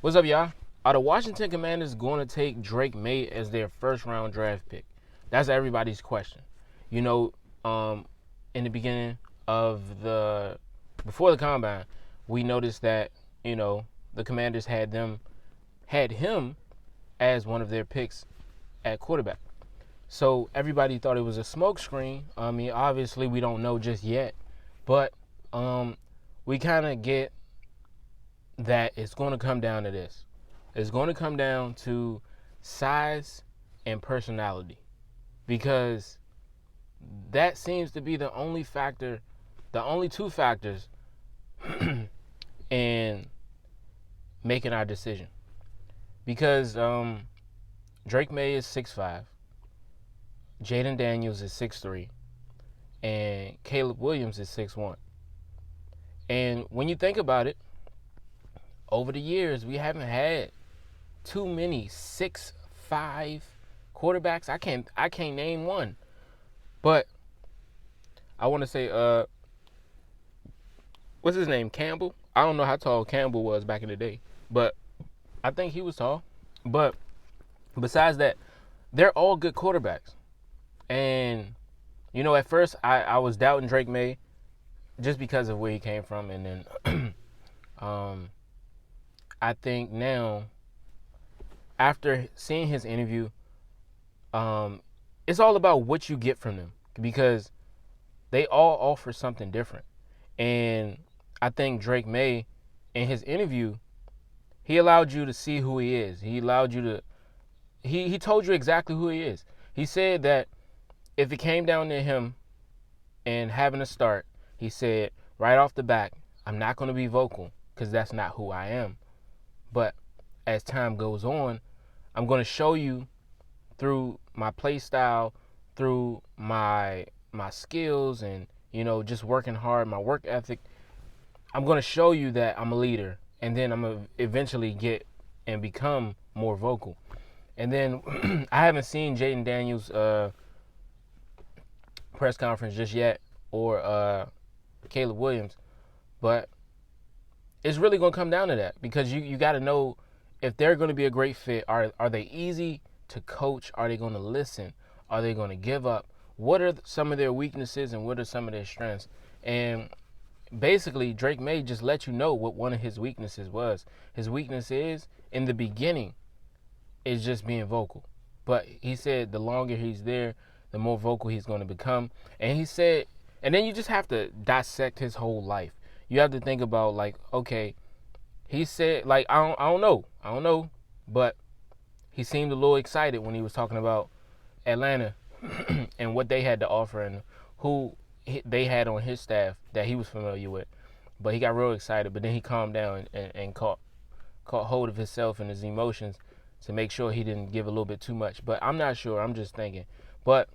What's up, y'all? Are the Washington Commanders going to take Drake May as their first round draft pick? That's everybody's question. You know, in the beginning of before the combine, we noticed that the Commanders had him as one of their picks at quarterback. So everybody thought it was a smokescreen. I mean, obviously we don't know just yet, but we kind of get that it's going to come down to this. It's going to come down to size and personality, because that seems to be the only factor, the only two factors in making our decision. Because Drake May is 6'5", Jaden Daniels is 6'3", and Caleb Williams is 6'1". And when you think about it, over the years we haven't had too many 6'5" quarterbacks. I can't name one. But I want to say, what's his name? Campbell. I don't know how tall Campbell was back in the day, but I think he was tall. But besides that, they're all good quarterbacks. And at first I was doubting Drake May just because of where he came from, and then I think now, after seeing his interview, it's all about what you get from them, because they all offer something different. And I think Drake May, in his interview, he allowed you to see who he is. He allowed you to, he told you exactly who he is. He said that if it came down to him and having a start, he said right off the bat, I'm not going to be vocal because that's not who I am. But as time goes on, I'm going to show you through my play style, through my skills, and just working hard, my work ethic. I'm going to show you that I'm a leader, and then I'm going to eventually get and become more vocal. And then I haven't seen Jaden Daniels' press conference just yet, or Caleb Williams, but it's really going to come down to that, because you got to know if they're going to be a great fit. Are they easy to coach? Are they going to listen? Are they going to give up? What are some of their weaknesses and what are some of their strengths? And basically, Drake May just let you know what one of his weaknesses was. His weakness is, in the beginning, is just being vocal. But he said the longer he's there, the more vocal he's going to become. And he said, and then you just have to dissect his whole life. You have to think about, like, okay, he said, like, I don't know, but he seemed a little excited when he was talking about Atlanta and what they had to offer and who they had on his staff that he was familiar with. But he got real excited, but then he calmed down and caught hold of himself and his emotions to make sure he didn't give a little bit too much. But I'm not sure. I'm just thinking. But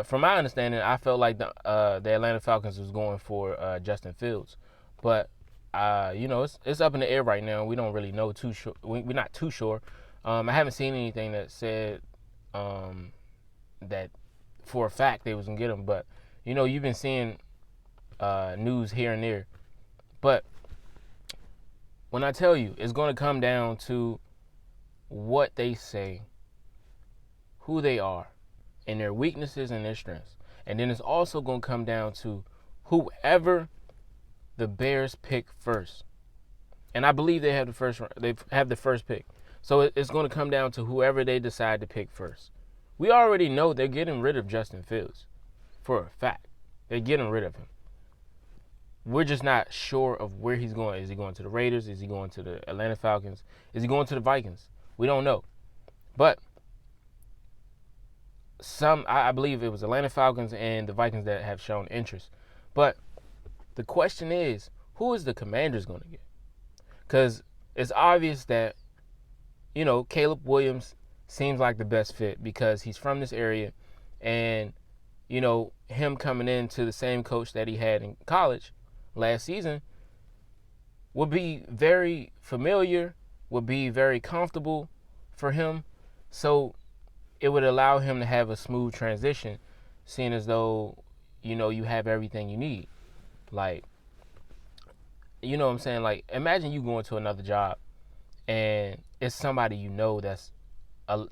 from my understanding, I felt like the Atlanta Falcons was going for Justin Fields. But it's up in the air right now. We don't really know too sure. We're not too sure. I haven't seen anything that said that for a fact they was gonna get him. But you've been seeing news here and there. But when I tell you, it's going to come down to what they say, who they are, and their weaknesses and their strengths. And then it's also going to come down to whoever the Bears pick first. And I believe they have the first pick. So it's going to come down to whoever they decide to pick first. We already know they're getting rid of Justin Fields for a fact. They're getting rid of him. We're just not sure of where he's going. Is he going to the Raiders? Is he going to the Atlanta Falcons? Is he going to the Vikings? We don't know. But I believe it was Atlanta Falcons and the Vikings that have shown interest. But the question is, who is the Commanders going to get? Because it's obvious that, Caleb Williams seems like the best fit because he's from this area, and, him coming into the same coach that he had in college last season would be very familiar, would be very comfortable for him. So it would allow him to have a smooth transition, seeing as though, you have everything you need. Like, you know what I'm saying? Like, imagine you going to another job and it's somebody you know that's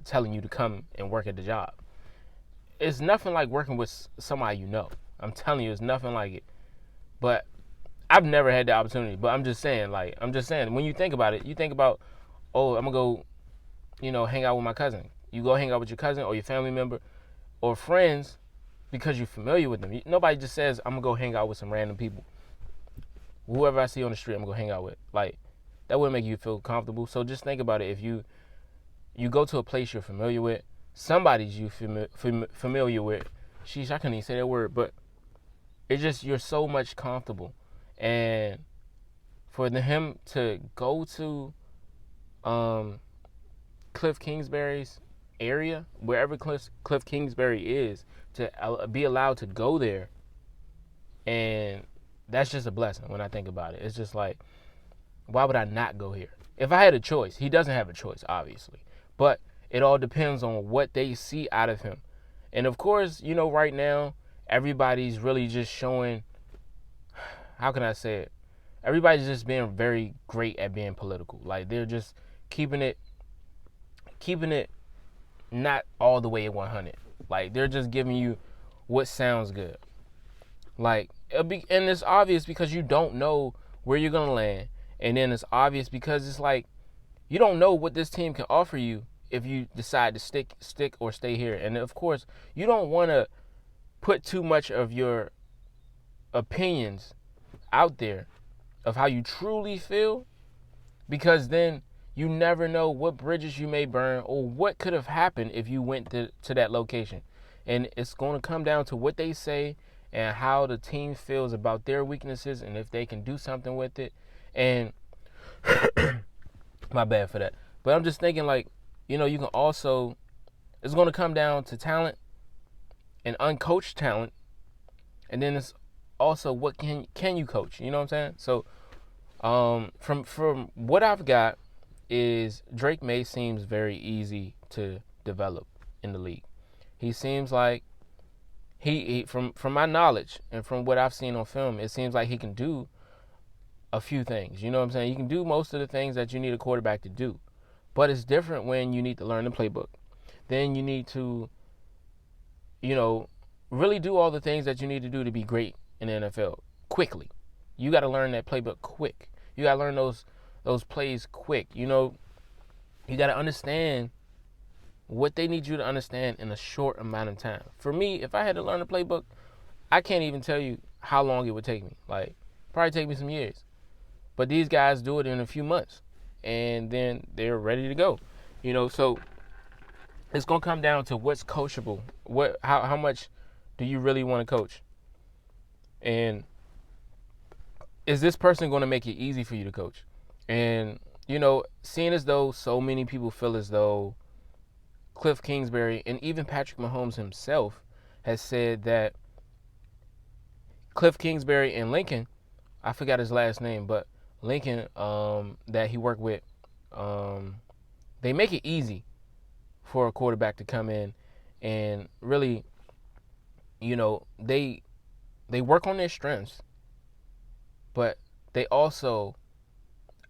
telling you to come and work at the job. It's nothing like working with somebody you know. I'm telling you, it's nothing like it. But I've never had the opportunity. But I'm just saying, when you think about it, you think about, oh, I'm gonna go, hang out with my cousin. You go hang out with your cousin or your family member or friends because you're familiar with them. Nobody just says, I'm gonna go hang out with some random people. Whoever I see on the street, I'm gonna go hang out with. Like, that wouldn't make you feel comfortable. So just think about it. If you go to a place you're familiar with, somebody's you familiar with. Sheesh, I couldn't even say that word, but it's just you're so much comfortable. And for him to go to Cliff Kingsbury's area, wherever Cliff Kingsbury is, to be allowed to go there, and that's just a blessing when I think about it. It's just like, why would I not go here? If I had a choice, he doesn't have a choice, obviously. But it all depends on what they see out of him. And of course, right now, everybody's really just showing, how can I say it? Everybody's just being very great at being political. Like, they're just keeping it not all the way at 100. Like, they're just giving you what sounds good. Like, and it's obvious because you don't know where you're going to land. And then it's obvious because it's like, you don't know what this team can offer you if you decide to stick or stay here. And of course, you don't want to put too much of your opinions out there of how you truly feel, because then you never know what bridges you may burn or what could have happened if you went to that location. And it's going to come down to what they say and how the team feels about their weaknesses and if they can do something with it. And my bad for that. But I'm just thinking, like, you can also, it's going to come down to talent and uncoached talent. And then it's also what can you coach? You know what I'm saying? So from what I've got is Drake May seems very easy to develop in the league. He seems like he from my knowledge and from what I've seen on film, it seems like he can do a few things. You know what I'm saying? You can do most of the things that you need a quarterback to do. But it's different when you need to learn the playbook. Then you need to, really do all the things that you need to do to be great in the NFL quickly. You got to learn that playbook quick. You got to learn those plays quick. You got to understand what they need you to understand in a short amount of time. For me, if I had to learn the playbook, I can't even tell you how long it would take me. Like, probably take me some years. But these guys do it in a few months, and then they're ready to go. So it's going to come down to what's coachable. How much do you really want to coach? And is this person going to make it easy for you to coach? And, seeing as though so many people feel as though Cliff Kingsbury and even Patrick Mahomes himself has said that Cliff Kingsbury and Lincoln, I forgot his last name, but Lincoln that he worked with, they make it easy for a quarterback to come in and really, they work on their strengths, but they also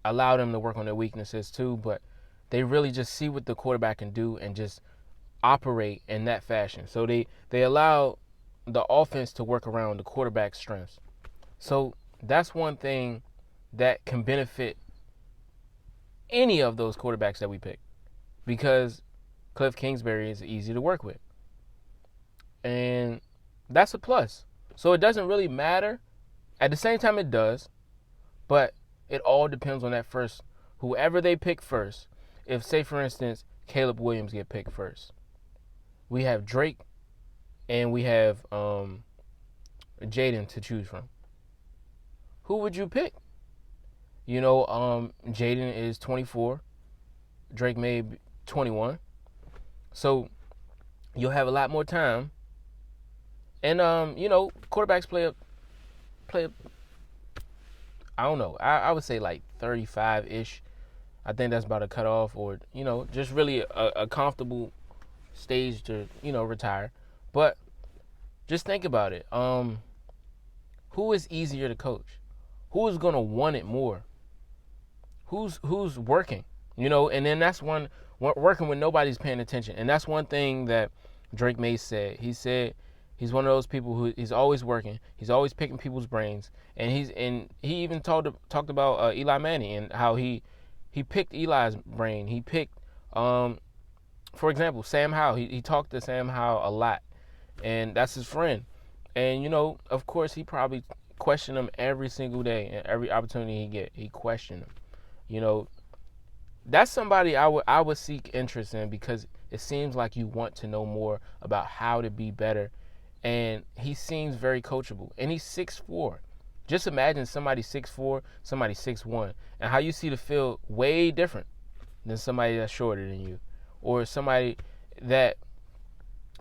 allow them to work on their weaknesses too. But they really just see what the quarterback can do and just operate in that fashion. So they allow the offense to work around the quarterback's strengths. So that's one thing that can benefit any of those quarterbacks that we pick, because Cliff Kingsbury is easy to work with. And that's a plus. So it doesn't really matter. At the same time, it does. But it all depends on that first, whoever they pick first. If, say, for instance, Caleb Williams get picked first, we have Drake and we have Jaden to choose from. Who would you pick? Jaden is 24. Drake may be 21. So you'll have a lot more time. And, quarterbacks play I don't know. I would say like 35-ish. I think that's about a cutoff, or, just really a comfortable stage to, retire. But just think about it. Who is easier to coach? Who is going to want it more? Who's working? And then that's working when nobody's paying attention. And that's one thing that Drake May said. He said he's one of those people who he's always working. He's always picking people's brains. And he even talked about Eli Manning and how he picked Eli's brain. He picked, for example, Sam Howell. He talked to Sam Howell a lot, and that's his friend. And of course, he probably questioned him every single day and every opportunity he get. He questioned him. That's somebody I would seek interest in, because it seems like you want to know more about how to be better, and he seems very coachable. And he's 6'4". Just imagine somebody 6'4", somebody 6'1", and how you see the field way different than somebody that's shorter than you, or somebody that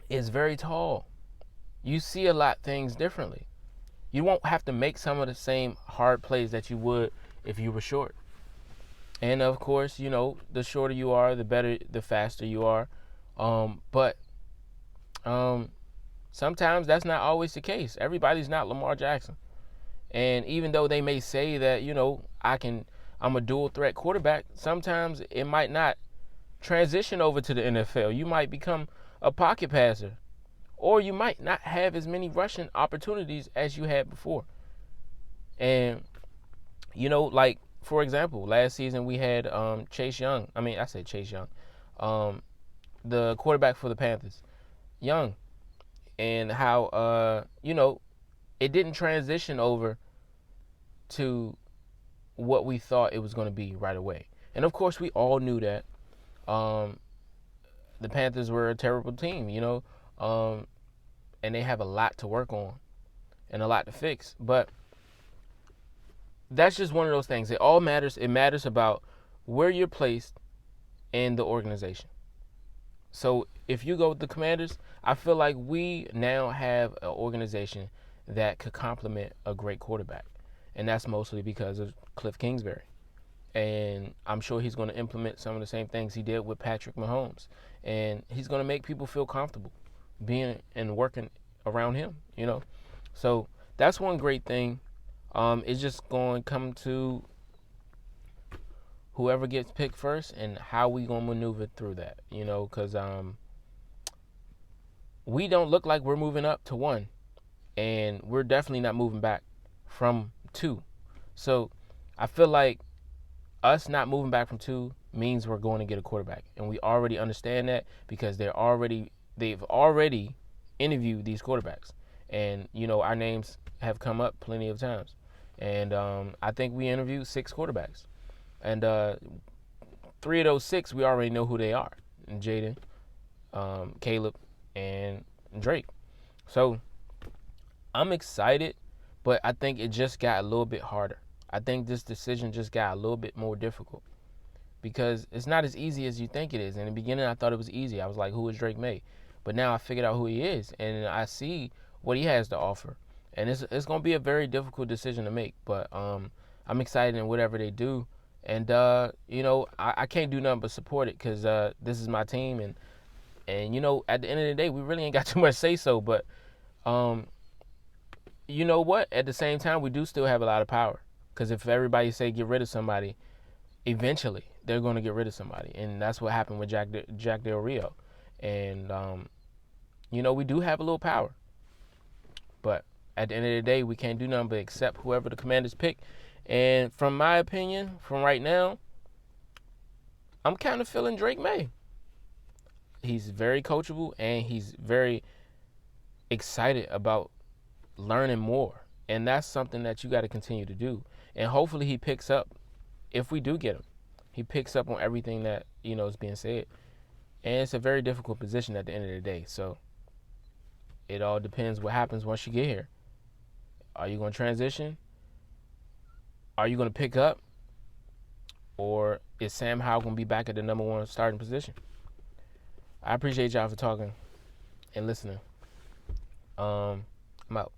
is very tall. You see a lot of things differently. You won't have to make some of the same hard plays that you would if you were short. And of course, the shorter you are, the better, the faster you are. But sometimes that's not always the case. Everybody's not Lamar Jackson. And even though they may say that, I'm a dual threat quarterback, sometimes it might not transition over to the NFL. You might become a pocket passer, or you might not have as many rushing opportunities as you had before. And, like, for example, last season we had Chase Young. I said Chase Young. The quarterback for the Panthers, Young. And how, it didn't transition over to what we thought it was going to be right away. And, of course, we all knew that. The Panthers were a terrible team, and they have a lot to work on and a lot to fix. But that's just one of those things. It all matters. It matters about where you're placed in the organization. So if you go with the Commanders, I feel like we now have an organization that could complement a great quarterback. And that's mostly because of Cliff Kingsbury. And I'm sure he's going to implement some of the same things he did with Patrick Mahomes. And he's going to make people feel comfortable being and working around him, So that's one great thing. It's just going to come to whoever gets picked first and how we going to maneuver through that, because we don't look like we're moving up to 1. And we're definitely not moving back from 2. So I feel like us not moving back from 2 means we're going to get a quarterback. And we already understand that, because they've already interviewed these quarterbacks. And, our names have come up plenty of times. And I think we interviewed 6 quarterbacks. And 3 of those 6, we already know who they are. Jaden, Caleb, and Drake. So I'm excited, but I think it just got a little bit harder. I think this decision just got a little bit more difficult, because it's not as easy as you think it is. In the beginning, I thought it was easy. I was like, who is Drake May? But now I figured out who he is, and I see what he has to offer. And it's going to be a very difficult decision to make, but I'm excited in whatever they do. And, I can't do nothing but support it, because this is my team. And at the end of the day, we really ain't got too much say so. But you know what? At the same time, we do still have a lot of power. Because if everybody say get rid of somebody, eventually they're going to get rid of somebody. And that's what happened with Jack Del Rio. And, we do have a little power. But at the end of the day, we can't do nothing but accept whoever the Commanders pick. And from my opinion, from right now, I'm kind of feeling Drake May. He's very coachable, and he's very excited about learning more. And that's something that you got to continue to do. And hopefully he picks up, if we do get him, he picks up on everything that, is being said. And it's a very difficult position at the end of the day. So it all depends what happens once you get here. Are you going to transition? Are you going to pick up? Or is Sam Howell going to be back at the number 1 starting position? I appreciate y'all for talking and listening. I'm out.